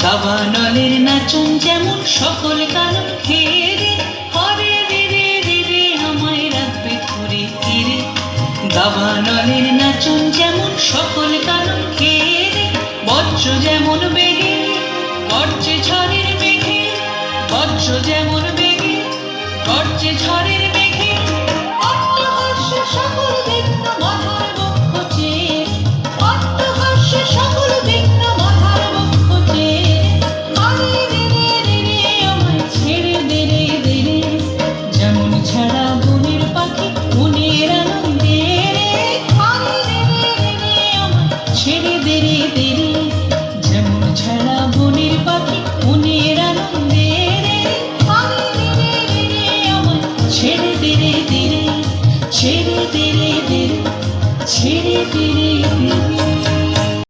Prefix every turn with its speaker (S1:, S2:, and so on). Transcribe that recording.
S1: দাবানলের নাচন যেমন সকল কারণ খেয়ে রে, হরে রে রে রে রে আমায় রাখবে ধরে তীরে। দাবানলের নাচন যেমন সকল কারণ খেয়ে রে, বজ্র যেমন বেগে গর্জে ঝড়ের মেঘে, বজ্র যেমন বেগে গর্জে ঝড়ের মেঘে। অট্টহাস্য সকল বিঘ্ন মাথার বক্ষ চেয়ে, অট্টহাস্য সকল বিঘ্ন মাথার বক্ষ চেয়ে। হরে রে রে রে রে আমায় ছেড়ে দে রে দে রে, যেমন ছাড়া বনের পাখি মনের আনন্দে রে। হরে রে রে রে রে আমায় ছেড়ে দে রে দে